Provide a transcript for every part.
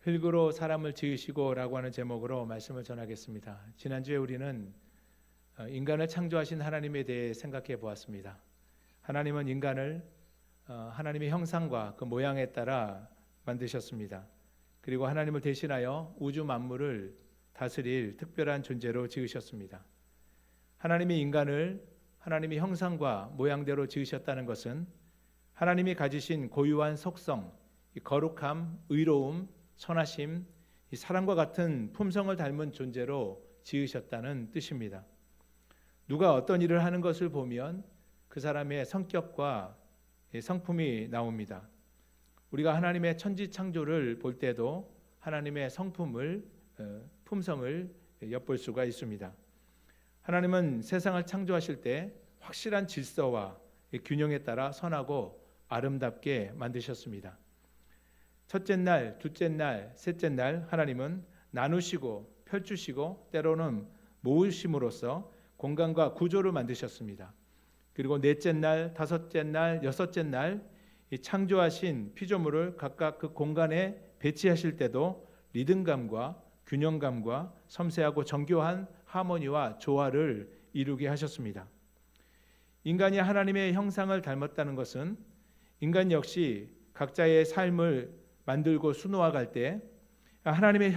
흙으로 사람을 지으시고라고 하는 제목으로 말씀을 전하겠습니다. 지난주에 우리는 인간을 창조하신 하나님에 대해 생각해 보았습니다. 하나님은 인간을 하나님의 형상과 그 모양에 따라 만드셨습니다. 그리고 하나님을 대신하여 우주 만물을 다스릴 특별한 존재로 지으셨습니다. 하나님이 인간을 하나님의 형상과 모양대로 지으셨다는 것은 하나님이 가지신 고유한 속성, 거룩함, 의로움, 선하심, 사랑과 같은 품성을 닮은 존재로 지으셨다는 뜻입니다. 누가 어떤 일을 하는 것을 보면 그 사람의 성격과 성품이 나옵니다. 우리가 하나님의 천지 창조를 볼 때도 하나님의 품성을 엿볼 수가 있습니다. 하나님은 세상을 창조하실 때 확실한 질서와 균형에 따라 선하고 아름답게 만드셨습니다. 첫째 날, 둘째 날, 셋째 날 하나님은 나누시고 펼치시고 때로는 모으심으로써 공간과 구조를 만드셨습니다. 그리고 넷째 날, 다섯째 날, 여섯째 날 이 창조하신 피조물을 각각 그 공간에 배치하실 때도 리듬감과 균형감과 섬세하고 정교한 하모니와 조화를 이루게 하셨습니다. 인간이 하나님의 형상을 닮았다는 것은 인간 역시 각자의 삶을 만들고 수놓아갈 때 하나님의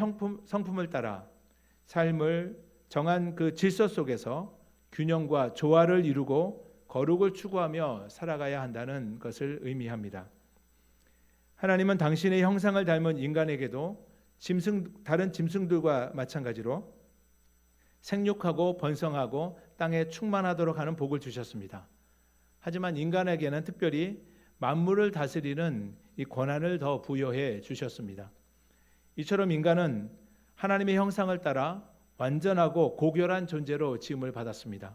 성품을 따라 삶을 정한 그 질서 속에서 균형과 조화를 이루고 거룩을 추구하며 살아가야 한다는 것을 의미합니다. 하나님은 당신의 형상을 닮은 인간에게도 다른 짐승들과 마찬가지로 생육하고 번성하고 땅에 충만하도록 하는 복을 주셨습니다. 하지만 인간에게는 특별히 만물을 다스리는 이 권한을 더 부여해 주셨습니다. 이처럼 인간은 하나님의 형상을 따라 완전하고 고결한 존재로 지음을 받았습니다.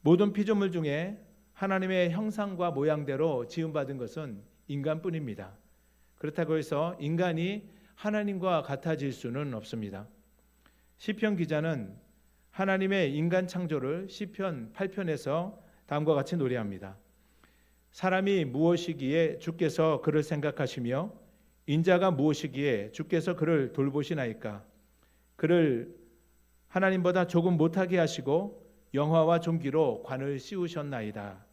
모든 피조물 중에 하나님의 형상과 모양대로 지음받은 것은 인간뿐입니다. 그렇다고 해서 인간이 하나님과 같아질 수는 없습니다. 시편 기자는 하나님의 인간 창조를 시편 8편에서 다음과 같이 노래합니다. 사람이 무엇이기에 주께서 그를 생각하시며 인자가 무엇이기에 주께서 그를 돌보시나이까. 그를 하나님보다 조금 못하게 하시고 영화와 존귀로 관을 씌우셨나이다.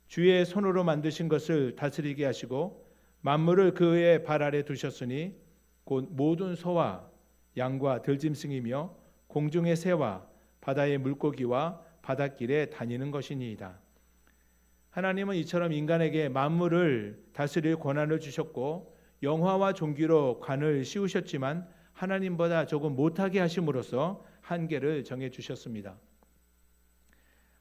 주의 손으로 만드신 것을 다스리게 하시고 만물을 그의 발 아래 두셨으니 곧 모든 소와 양과 들짐승이며 공중의 새와 바다의 물고기와 바닷길에 다니는 것이니이다. 하나님은 이처럼 인간에게 만물을 다스릴 권한을 주셨고 영화와 존귀로 관을 씌우셨지만 하나님보다 조금 못하게 하심으로써 한계를 정해 주셨습니다.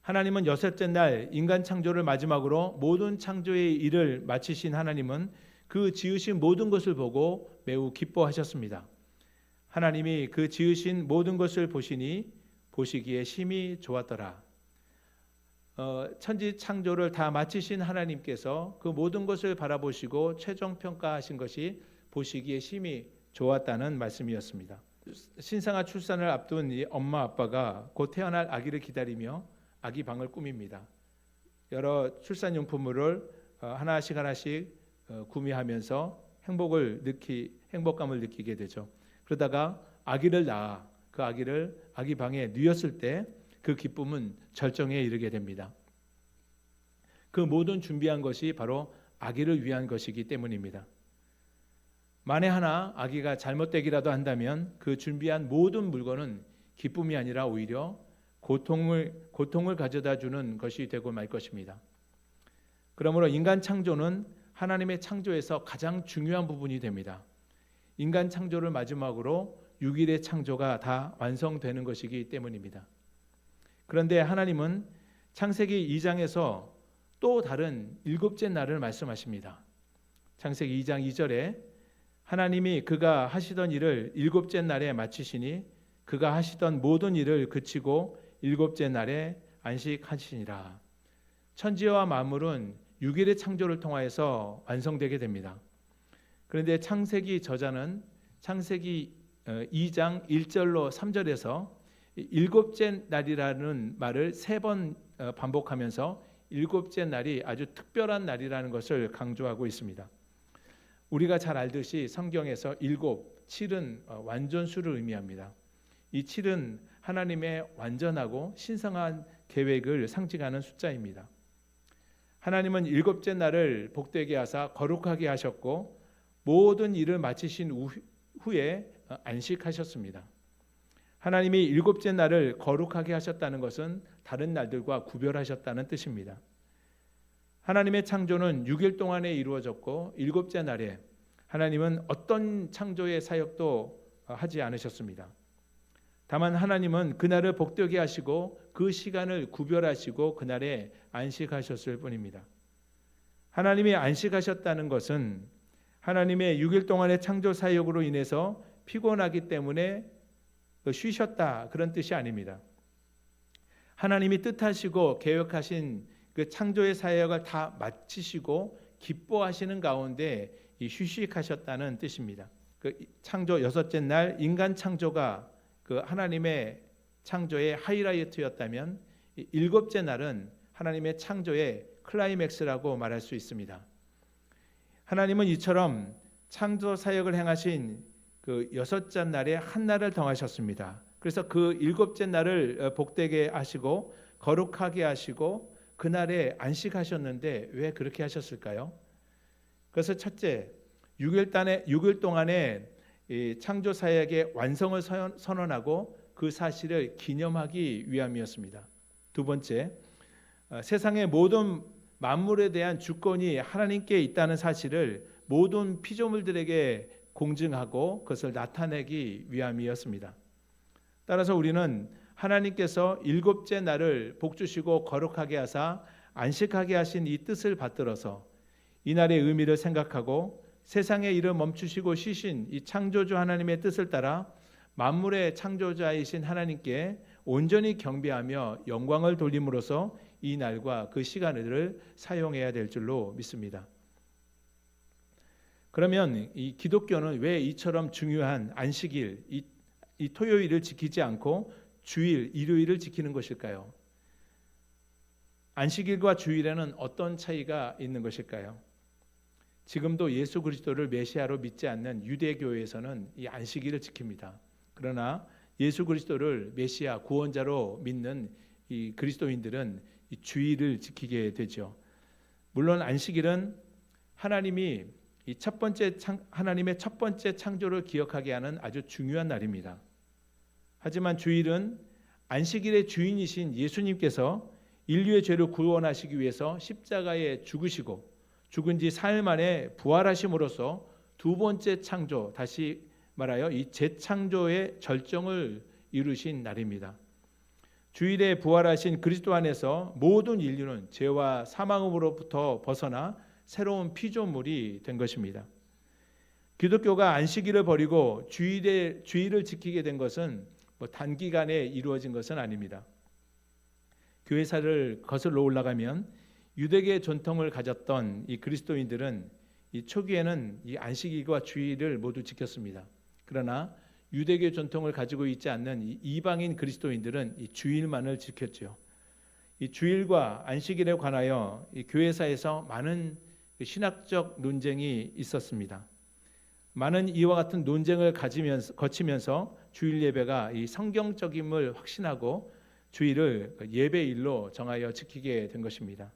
하나님은 여섯째 날 인간 창조를 마지막으로 모든 창조의 일을 마치신 하나님은 그 지으신 모든 것을 보고 매우 기뻐하셨습니다. 하나님이 그 지으신 모든 것을 보시기에 심히 좋았더라. 천지 창조를 다 마치신 하나님께서 그 모든 것을 바라보시고 최종 평가하신 것이 보시기에 심히 좋았다는 말씀이었습니다. 신생아 출산을 앞둔 이 엄마 아빠가 곧 태어날 아기를 기다리며 아기 방을 꾸밉니다. 여러 출산용품을 하나씩 구매하면서 행복감을 느끼게 되죠. 그러다가 아기를 낳아 그 아기를 아기 방에 뉘었을 때 그 기쁨은 절정에 이르게 됩니다. 그 모든 준비한 것이 바로 아기를 위한 것이기 때문입니다. 만에 하나 아기가 잘못되기라도 한다면 그 준비한 모든 물건은 기쁨이 아니라 오히려 고통을 가져다 주는 것이 되고 말 것입니다. 그러므로 인간 창조는 하나님의 창조에서 가장 중요한 부분이 됩니다. 인간 창조를 마지막으로 6일의 창조가 다 완성되는 것이기 때문입니다. 그런데 하나님은 창세기 2장에서 또 다른 일곱째 날을 말씀하십니다. 창세기 2장 2절에 하나님이 그가 하시던 일을 일곱째 날에 마치시니 그가 하시던 모든 일을 그치고 일곱째 날에 안식하시니라. 천지와 만물은 6일의 창조를 통하여서 완성되게 됩니다. 그런데 창세기 저자는 창세기 2장 1절로 3절에서 일곱째 날이라는 말을 3번 반복하면서 일곱째 날이 아주 특별한 날이라는 것을 강조하고 있습니다. 우리가 잘 알듯이 성경에서 7, 7은 완전수를 의미합니다. 이 7은 하나님의 완전하고 신성한 계획을 상징하는 숫자입니다. 하나님은 7째 날을 복되게 하사 거룩하게 하셨고 모든 일을 마치신 후에 안식하셨습니다. 하나님이 7째 날을 거룩하게 하셨다는 것은 다른 날들과 구별하셨다는 뜻입니다. 하나님의 창조는 6일 동안에 이루어졌고 7째 날에 하나님은 어떤 창조의 사역도 하지 않으셨습니다. 다만 하나님은 그날을 복되게 하시고 그 시간을 구별하시고 그날에 안식하셨을 뿐입니다. 하나님이 안식하셨다는 것은 하나님의 6일 동안의 창조 사역으로 인해서 피곤하기 때문에 쉬셨다 그런 뜻이 아닙니다. 하나님이 뜻하시고 계획하신 그 창조의 사역을 다 마치시고 기뻐하시는 가운데 휴식하셨다는 뜻입니다. 그 창조 6째 날 인간 창조가 그 하나님의 창조의 하이라이트였다면 7째 날은 하나님의 창조의 클라이맥스라고 말할 수 있습니다. 하나님은 이처럼 창조 사역을 행하신 그 6째 날에 한 날을 더하셨습니다. 그래서 그 7째 날을 복되게 하시고 거룩하게 하시고 그날에 안식하셨는데 왜 그렇게 하셨을까요? 그래서 첫째, 6일 동안에 창조 사역의 완성을 선언하고 그 사실을 기념하기 위함이었습니다. 두 번째, 세상의 모든 만물에 대한 주권이 하나님께 있다는 사실을 모든 피조물들에게 공증하고 그것을 나타내기 위함이었습니다. 따라서 우리는 하나님께서 7째 날을 복주시고 거룩하게 하사 안식하게 하신 이 뜻을 받들어서 이 날의 의미를 생각하고 세상의 일을 멈추시고 쉬신 이 창조주 하나님의 뜻을 따라 만물의 창조자이신 하나님께 온전히 경배하며 영광을 돌림으로써 이 날과 그 시간을 사용해야 될 줄로 믿습니다. 그러면 이 기독교는 왜 이처럼 중요한 안식일, 이 토요일을 지키지 않고 주일, 일요일을 지키는 것일까요? 안식일과 주일에는 어떤 차이가 있는 것일까요? 지금도 예수 그리스도를 메시아로 믿지 않는 유대교회에서는 이 안식일을 지킵니다. 그러나 예수 그리스도를 메시아 구원자로 믿는 이 그리스도인들은 이 주일을 지키게 되죠. 물론 안식일은 하나님의 첫 번째 창조를 기억하게 하는 아주 중요한 날입니다. 하지만 주일은 안식일의 주인이신 예수님께서 인류의 죄를 구원하시기 위해서 십자가에 죽으시고 죽은 지 사흘 만에 부활하심으로써 두 번째 창조, 다시 말하여 이 재창조의 절정을 이루신 날입니다. 주일에 부활하신 그리스도 안에서 모든 인류는 죄와 사망으로부터 벗어나 새로운 피조물이 된 것입니다. 기독교가 안식일을 버리고 주일을 지키게 된 것은 단기간에 이루어진 것은 아닙니다. 교회사를 거슬러 올라가면 유대계 전통을 가졌던 이 그리스도인들은 이 초기에는 이 안식일과 주일을 모두 지켰습니다. 그러나 유대계 전통을 가지고 있지 않는 이 이방인 그리스도인들은 이 주일만을 지켰죠. 이 주일과 안식일에 관하여 이 교회사에서 많은 신학적 논쟁이 있었습니다. 많은 이와 같은 논쟁을 거치면서 주일 예배가 이 성경적임을 확신하고 주일을 예배일로 정하여 지키게 된 것입니다.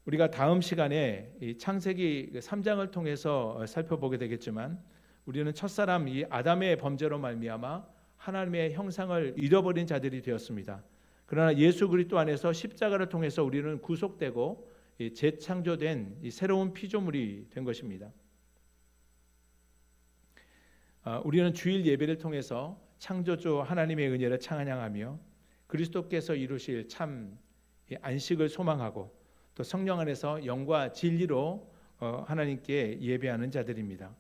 우리가 다음 시간에 이 창세기 3장을 통해서 살펴보게 되겠지만 우리는 첫사람 이 아담의 범죄로 말미암아 하나님의 형상을 잃어버린 자들이 되었습니다. 그러나 예수 그리스도 안에서 십자가를 통해서 우리는 구속되고 재창조된 이 새로운 피조물이 된 것입니다. 우리는 주일 예배를 통해서 창조주 하나님의 은혜를 찬양하며 그리스도께서 이루실 참 안식을 소망하고 또 성령 안에서 영과 진리로 하나님께 예배하는 자들입니다.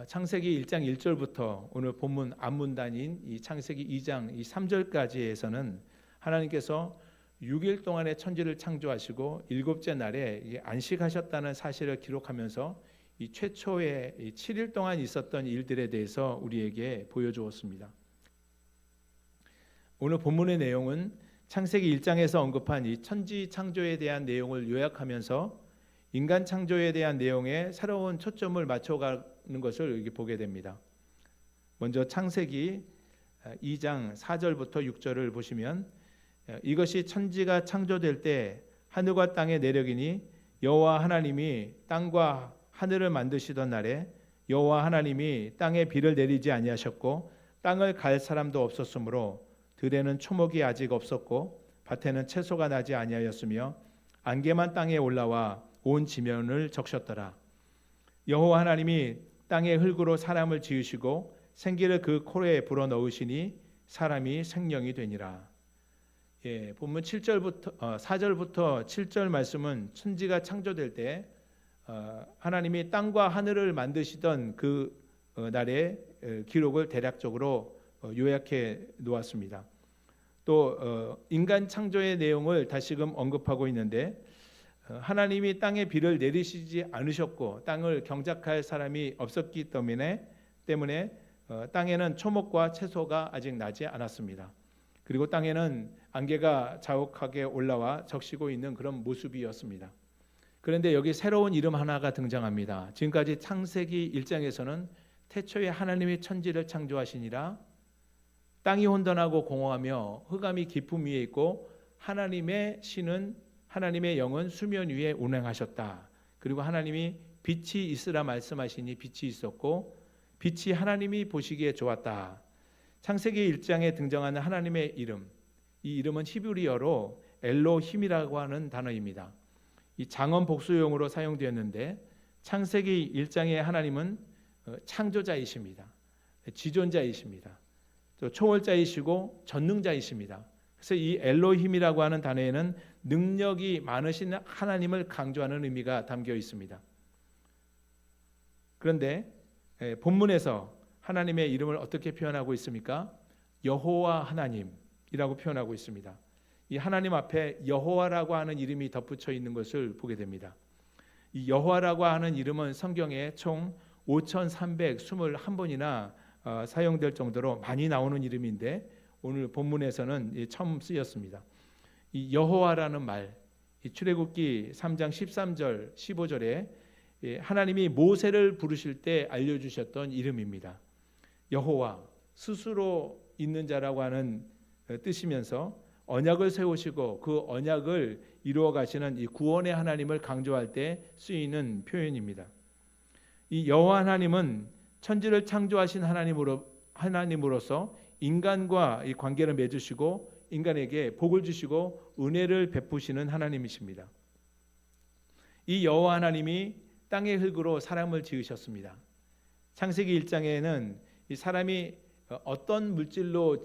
창세기 1장 1절부터 오늘 본문 앞문단인 이 창세기 2장 3절까지에서는 하나님께서 6일 동안의 천지를 창조하시고 7째 날에 안식하셨다는 사실을 기록하면서 이 최초의 7일 동안 있었던 일들에 대해서 우리에게 보여주었습니다. 오늘 본문의 내용은 창세기 1장에서 언급한 이 천지 창조에 대한 내용을 요약하면서 인간 창조에 대한 내용에 새로운 초점을 맞춰가는 것을 여기 보게 됩니다. 먼저 창세기 2장 4절부터 6절을 보시면 이것이 천지가 창조될 때 하늘과 땅의 내력이니 여호와 하나님이 땅과 하늘을 만드시던 날에 여호와 하나님이 땅에 비를 내리지 아니하셨고 땅을 갈 사람도 없었으므로 들에는 초목이 아직 없었고 밭에는 채소가 나지 아니하였으며 안개만 땅에 올라와 온 지면을 적셨더라. 여호와 하나님이 땅의 흙으로 사람을 지으시고 생기를 그 코에 불어 넣으시니 사람이 생명이 되니라. 본문 4절부터 7절 말씀은 천지가 창조될 때 하나님이 땅과 하늘을 만드시던 그 날의 기록을 대략적으로 요약해 놓았습니다. 또 인간 창조의 내용을 다시금 언급하고 있는데 하나님이 땅에 비를 내리시지 않으셨고 땅을 경작할 사람이 없었기 때문에 땅에는 초목과 채소가 아직 나지 않았습니다. 그리고 땅에는 안개가 자욱하게 올라와 적시고 있는 그런 모습이었습니다. 그런데 여기 새로운 이름 하나가 등장합니다. 지금까지 창세기 1장에서는 태초에 하나님이 천지를 창조하시니라 땅이 혼돈하고 공허하며 흑암이 깊음 위에 있고 하나님의 영은 수면 위에 운행하셨다. 그리고 하나님이 빛이 있으라 말씀하시니 빛이 있었고 빛이 하나님이 보시기에 좋았다. 창세기 1장에 등장하는 하나님의 이름, 이 이름은 히브리어로 엘로힘이라고 하는 단어입니다. 이 장언 복수용으로 사용되었는데 창세기 1장의 하나님은 창조자이십니다. 지존자이십니다. 또 초월자이시고 전능자이십니다. 그래서 이 엘로힘이라고 하는 단어에는 능력이 많으신 하나님을 강조하는 의미가 담겨 있습니다. 그런데 본문에서 하나님의 이름을 어떻게 표현하고 있습니까? 여호와 하나님이라고 표현하고 있습니다. 이 하나님 앞에 여호와라고 하는 이름이 덧붙여 있는 것을 보게 됩니다. 이 여호와라고 하는 이름은 성경에 총 5,321번이나 사용될 정도로 많이 나오는 이름인데 오늘 본문에서는 처음 쓰였습니다. 이 여호와라는 말, 출애굽기 3장 13절 15절에 하나님이 모세를 부르실 때 알려주셨던 이름입니다. 여호와, 스스로 있는 자라고 하는 뜻이면서 언약을 세우시고 그 언약을 이루어 가시는 이 구원의 하나님을 강조할 때 쓰이는 표현입니다. 이 여호와 하나님은 천지를 창조하신 하나님으로서 인간과 이 관계를 맺으시고 인간에게 복을 주시고 은혜를 베푸시는 하나님이십니다. 이 여호와 하나님이 땅의 흙으로 사람을 지으셨습니다. 창세기 1장에는 이 사람이 어떤 물질로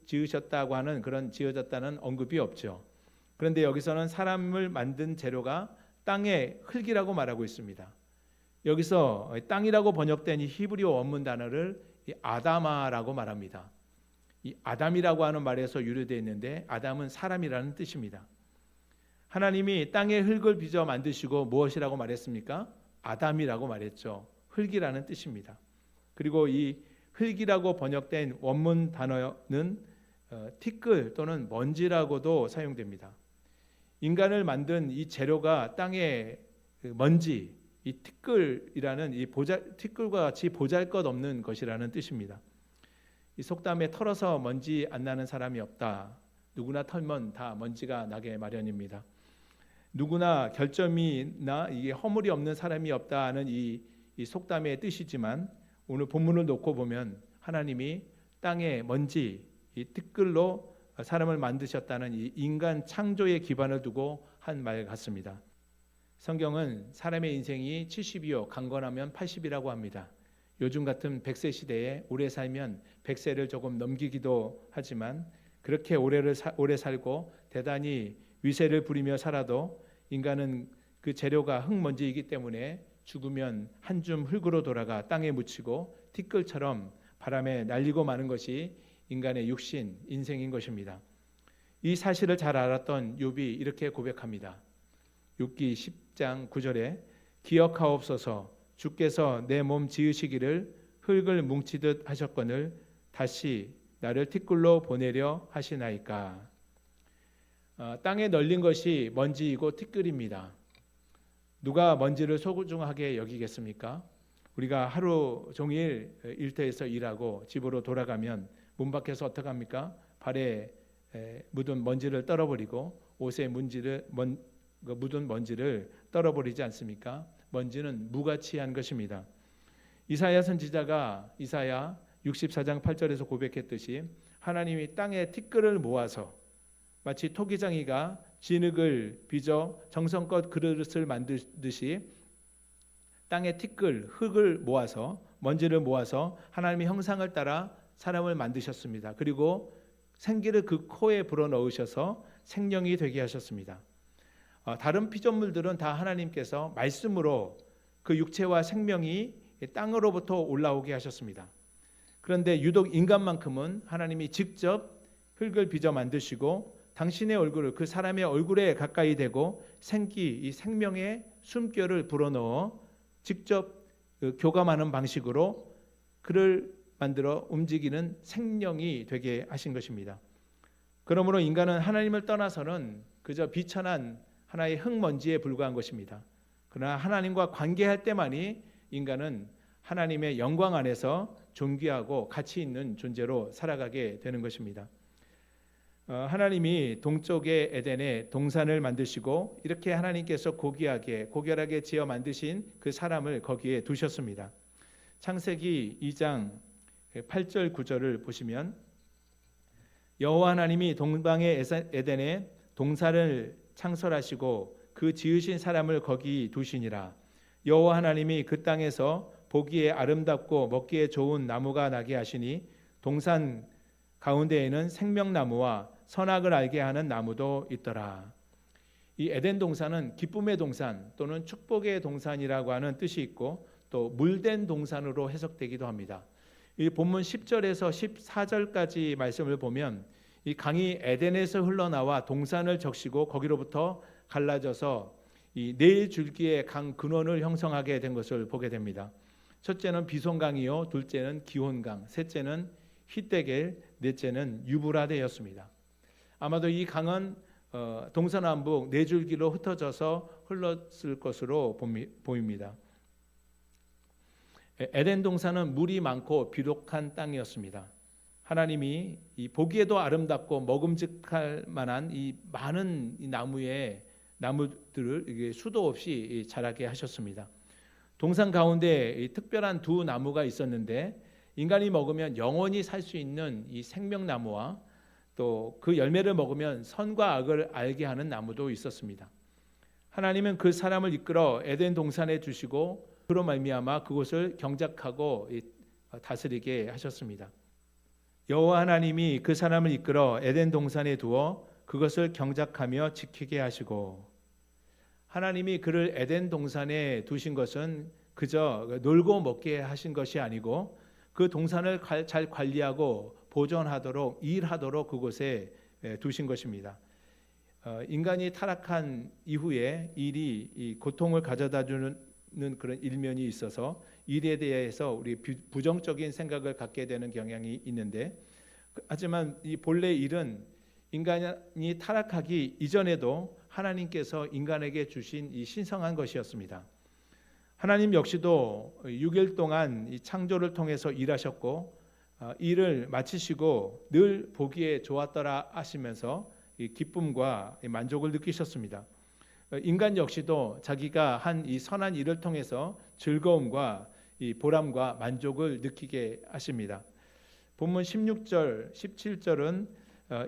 지으셨다고 하는 그런 지어졌다는 언급이 없죠. 그런데 여기서는 사람을 만든 재료가 땅의 흙이라고 말하고 있습니다. 여기서 땅이라고 번역된 이 히브리어 원문 단어를 아다마라고 말합니다. 이 아담이라고 하는 말에서 유래되어 있는데 아담은 사람이라는 뜻입니다. 하나님이 땅의 흙을 빚어 만드시고 무엇이라고 말했습니까? 아담이라고 말했죠. 흙이라는 뜻입니다. 그리고 이 흙이라고 번역된 원문 단어는 티끌 또는 먼지라고도 사용됩니다. 인간을 만든 이 재료가 땅의 먼지, 이 티끌이라는 티끌과 같이 보잘것없는 것이라는 뜻입니다. 이 속담에 털어서 먼지 안 나는 사람이 없다. 누구나 털면 다 먼지가 나게 마련입니다. 누구나 결점이나 이게 허물이 없는 사람이 없다는 이 속담의 뜻이지만 오늘 본문을 놓고 보면 하나님이 땅의 먼지, 이 티끌로 사람을 만드셨다는 이 인간 창조의 기반을 두고 한 말 같습니다. 성경은 사람의 인생이 70이요 강건하면 80이라고 합니다. 요즘 같은 100세 시대에 오래 살면 100세를 조금 넘기기도 하지만 그렇게 오래 살고 대단히 위세를 부리며 살아도 인간은 그 재료가 흙먼지이기 때문에 죽으면 한 줌 흙으로 돌아가 땅에 묻히고 티끌처럼 바람에 날리고 마는 것이 인간의 육신, 인생인 것입니다. 이 사실을 잘 알았던 욥이 이렇게 고백합니다. 욥기 10장 9절에 기억하옵소서 주께서 내 몸 지으시기를 흙을 뭉치듯 하셨거늘 다시 나를 티끌로 보내려 하시나이까. 땅에 널린 것이 먼지이고 티끌입니다. 누가 먼지를 소중하게 여기겠습니까? 우리가 하루 종일 일터에서 일하고 집으로 돌아가면 문 밖에서 어떻게 합니까? 발에 묻은 먼지를 떨어버리고 옷에 묻은 먼지를 떨어버리지 않습니까? 먼지는 무가치한 것입니다. 이사야 선지자가 이사야 64장 8절에서 고백했듯이 하나님이 땅에 티끌을 모아서 마치 토기장이가 진흙을 빚어 정성껏 그릇을 만들듯이 땅에 티끌, 흙을 모아서 먼지를 모아서 하나님의 형상을 따라 사람을 만드셨습니다. 그리고 생기를 그 코에 불어넣으셔서 생명이 되게 하셨습니다. 다른 피조물들은 다 하나님께서 말씀으로 그 육체와 생명이 땅으로부터 올라오게 하셨습니다. 그런데 유독 인간만큼은 하나님이 직접 흙을 빚어 만드시고 당신의 얼굴을 그 사람의 얼굴에 가까이 대고 이 생명의 숨결을 불어넣어 직접 교감하는 방식으로 그를 만들어 움직이는 생명이 되게 하신 것입니다. 그러므로 인간은 하나님을 떠나서는 그저 비천한 하나의 흙먼지에 불과한 것입니다. 그러나 하나님과 관계할 때만이 인간은 하나님의 영광 안에서 존귀하고 가치 있는 존재로 살아가게 되는 것입니다. 하나님이 동쪽의 에덴에 동산을 만드시고 이렇게 하나님께서 고결하게 지어 만드신 그 사람을 거기에 두셨습니다. 창세기 2장 8절 9절을 보시면 여호와 하나님이 동방의 에덴에 동산을 창설하시고 그 지으신 사람을 거기 두시니라. 여호와 하나님이 그 땅에서 보기에 아름답고 먹기에 좋은 나무가 나게 하시니 동산 가운데에는 생명나무와 선악을 알게 하는 나무도 있더라. 이 에덴 동산은 기쁨의 동산 또는 축복의 동산이라고 하는 뜻이 있고 또 물된 동산으로 해석되기도 합니다. 이 본문 10절에서 14절까지 말씀을 보면 이 강이 에덴에서 흘러나와 동산을 적시고 거기로부터 갈라져서 이 네 줄기의 강 근원을 형성하게 된 것을 보게 됩니다. 첫째는 비손강이요, 둘째는 기혼강, 셋째는 히데겔, 넷째는 유브라데였습니다. 아마도 이 강은 동서남북 네 줄기로 흩어져서 흘렀을 것으로 보입니다. 에덴 동산은 물이 많고 비록한 땅이었습니다. 하나님이 이 보기에도 아름답고 먹음직할 만한 이 많은 이 나무들을 수도 없이 자라게 하셨습니다. 동산 가운데 이 특별한 두 나무가 있었는데 인간이 먹으면 영원히 살 수 있는 이 생명나무와 또 그 열매를 먹으면 선과 악을 알게 하는 나무도 있었습니다. 하나님은 그 사람을 이끌어 에덴 동산에 두시고 그로 말미암아 그곳을 경작하고 다스리게 하셨습니다. 여호와 하나님이 그 사람을 이끌어 에덴 동산에 두어 그것을 경작하며 지키게 하시고, 하나님이 그를 에덴 동산에 두신 것은 그저 놀고 먹게 하신 것이 아니고 그 동산을 잘 관리하고 보존하도록 일하도록 그곳에 두신 것입니다. 인간이 타락한 이후에 일이 이 고통을 가져다 주는 그런 일면이 있어서 일에 대해서 우리 부정적인 생각을 갖게 되는 경향이 있는데, 하지만 이 본래 일은 인간이 타락하기 이전에도 하나님께서 인간에게 주신 이 신성한 것이었습니다. 하나님 역시도 6일 동안 이 창조를 통해서 일하셨고 일을 마치시고 늘 보기에 좋았더라 하시면서 이 기쁨과 만족을 느끼셨습니다. 인간 역시도 자기가 한 이 선한 일을 통해서 즐거움과 이 보람과 만족을 느끼게 하십니다. 본문 16절, 17절은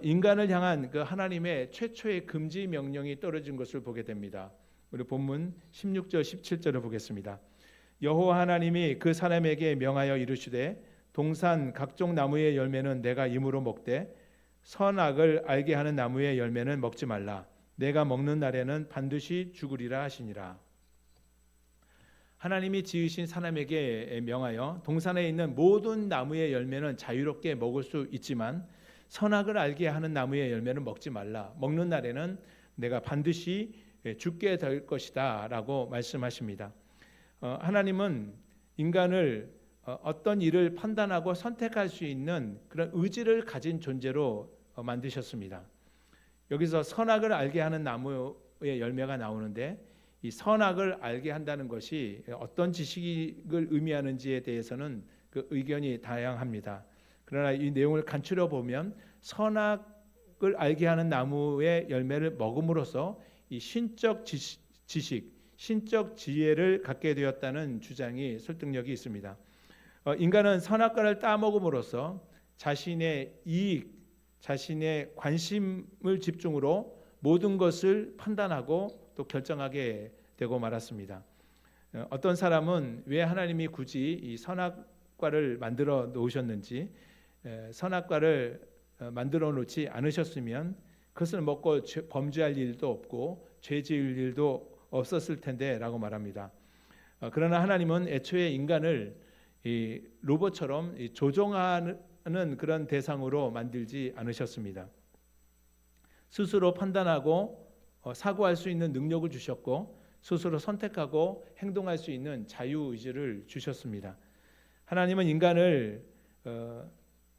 인간을 향한 그 하나님의 최초의 금지 명령이 떨어진 것을 보게 됩니다. 우리 본문 16절, 17절을 보겠습니다. 여호와 하나님이 그 사람에게 명하여 이르시되 동산 각종 나무의 열매는 내가 임으로 먹되 선악을 알게 하는 나무의 열매는 먹지 말라. 내가 먹는 날에는 반드시 죽으리라 하시니라. 하나님이 지으신 사람에게 명하여 동산에 있는 모든 나무의 열매는 자유롭게 먹을 수 있지만 선악을 알게 하는 나무의 열매는 먹지 말라. 먹는 날에는 내가 반드시 죽게 될 것이다 라고 말씀하십니다. 하나님은 인간을 어떤 일을 판단하고 선택할 수 있는 그런 의지를 가진 존재로 만드셨습니다. 여기서 선악을 알게 하는 나무의 열매가 나오는데 이 선악을 알게 한다는 것이 어떤 지식을 의미하는지에 대해서는 그 의견이 다양합니다. 그러나 이 내용을 간추려 보면 선악을 알게 하는 나무의 열매를 먹음으로써 이 신적 지식, 신적 지혜를 갖게 되었다는 주장이 설득력이 있습니다. 인간은 선악과를 따먹음으로써 자신의 이익, 자신의 관심을 집중으로 모든 것을 판단하고 또 결정하게 되고 말았습니다. 어떤 사람은 왜 하나님이 굳이 이 선악과를 만들어 놓으셨는지, 선악과를 만들어 놓지 않으셨으면 그것을 먹고 범죄할 일도 없고 죄 지을 일도 없었을 텐데 라고 말합니다. 그러나 하나님은 애초에 인간을 이 로봇처럼 조종하는 그런 대상으로 만들지 않으셨습니다. 스스로 판단하고 사고할 수 있는 능력을 주셨고 스스로 선택하고 행동할 수 있는 자유의지를 주셨습니다. 하나님은 인간을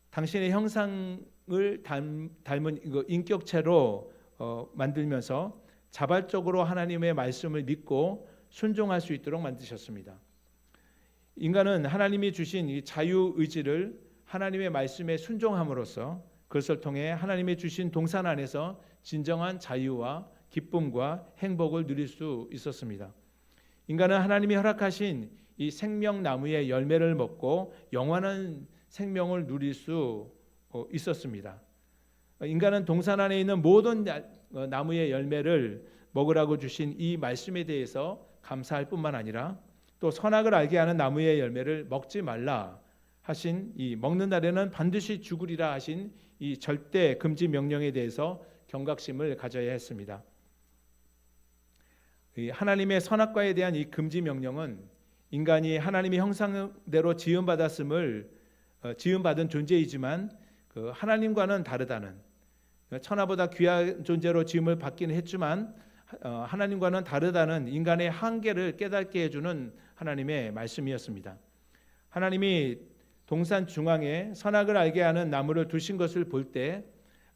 당신의 형상을 닮은 인격체로 만들면서 자발적으로 하나님의 말씀을 믿고 순종할 수 있도록 만드셨습니다. 인간은 하나님이 주신 이 자유의지를 하나님의 말씀에 순종함으로써 그것을 통해 하나님이 주신 동산 안에서 진정한 자유와 기쁨과 행복을 누릴 수 있었습니다. 인간은 하나님이 허락하신 이 생명나무의 열매를 먹고 영원한 생명을 누릴 수 있었습니다. 인간은 동산 안에 있는 모든 나무의 열매를 먹으라고 주신 이 말씀에 대해서 감사할 뿐만 아니라 또 선악을 알게 하는 나무의 열매를 먹지 말라 하신 이 먹는 날에는 반드시 죽으리라 하신 이 절대 금지 명령에 대해서 경각심을 가져야 했습니다. 하나님의 선악과에 대한 이 금지 명령은 인간이 하나님의 형상대로 지음받은 존재이지만 그 하나님과는 다르다는, 천하보다 귀한 존재로 지음을 받기는 했지만 하나님과는 다르다는 인간의 한계를 깨닫게 해주는 하나님의 말씀이었습니다. 하나님이 동산 중앙에 선악을 알게 하는 나무를 두신 것을 볼 때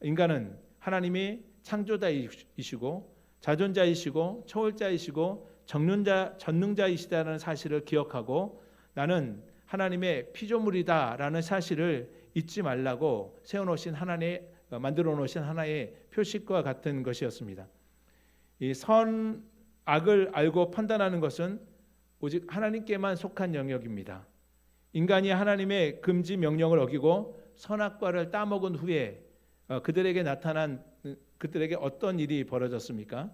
인간은 하나님이 창조자이시고 자존자이시고 초월자이시고 전능자이시다는 사실을 기억하고 나는 하나님의 피조물이다라는 사실을 잊지 말라고 만들어 놓으신 하나의 표식과 같은 것이었습니다. 이 선악을 알고 판단하는 것은 오직 하나님께만 속한 영역입니다. 인간이 하나님의 금지 명령을 어기고 선악과를 따먹은 후에 그들에게 어떤 일이 벌어졌습니까?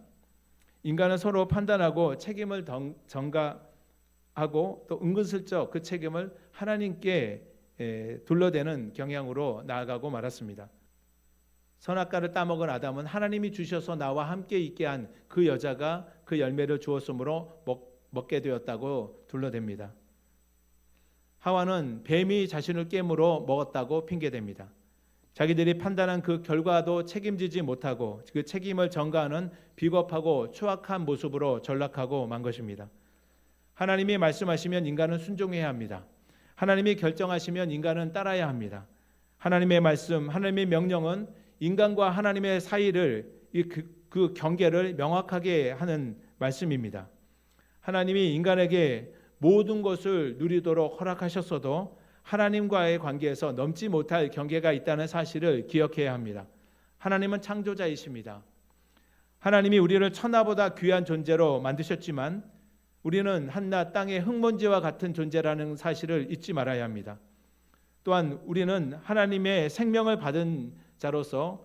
인간은 서로 판단하고 책임을 전가하고 또 은근슬쩍 그 책임을 하나님께 둘러대는 경향으로 나아가고 말았습니다. 선악과를 따먹은 아담은 하나님이 주셔서 나와 함께 있게 한 그 여자가 그 열매를 주었으므로 먹게 되었다고 둘러댑니다. 하와는 뱀이 자신을 깨물어 먹었다고 핑계댑니다. 자기들이 판단한 그 결과도 책임지지 못하고 그 책임을 전가하는 비겁하고 추악한 모습으로 전락하고 만 것입니다. 하나님이 말씀하시면 인간은 순종해야 합니다. 하나님이 결정하시면 인간은 따라야 합니다. 하나님의 말씀, 하나님의 명령은 인간과 하나님의 사이를 그 경계를 명확하게 하는 말씀입니다. 하나님이 인간에게 모든 것을 누리도록 허락하셨어도 하나님과의 관계에서 넘지 못할 경계가 있다는 사실을 기억해야 합니다. 하나님은 창조자이십니다. 하나님이 우리를 천하보다 귀한 존재로 만드셨지만 우리는 한낱 땅의 흙먼지와 같은 존재라는 사실을 잊지 말아야 합니다. 또한 우리는 하나님의 생명을 받은 자로서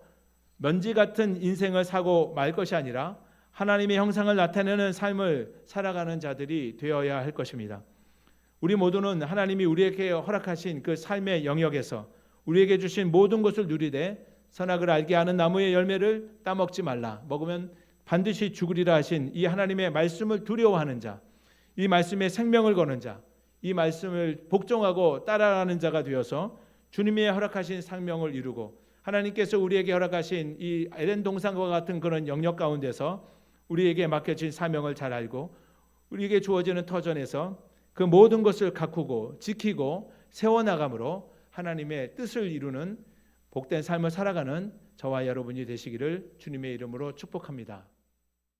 먼지 같은 인생을 사고 말 것이 아니라 하나님의 형상을 나타내는 삶을 살아가는 자들이 되어야 할 것입니다. 우리 모두는 하나님이 우리에게 허락하신 그 삶의 영역에서 우리에게 주신 모든 것을 누리되 선악을 알게 하는 나무의 열매를 따먹지 말라, 먹으면 반드시 죽으리라 하신 이 하나님의 말씀을 두려워하는 자, 이 말씀에 생명을 거는 자, 이 말씀을 복종하고 따라가는 자가 되어서 주님이 허락하신 생명을 이루고 하나님께서 우리에게 허락하신 이 에덴 동산과 같은 그런 영역 가운데서 우리에게 맡겨진 사명을 잘 알고 우리에게 주어지는 터전에서 그 모든 것을 가꾸고 지키고 세워나감으로 하나님의 뜻을 이루는 복된 삶을 살아가는 저와 여러분이 되시기를 주님의 이름으로 축복합니다.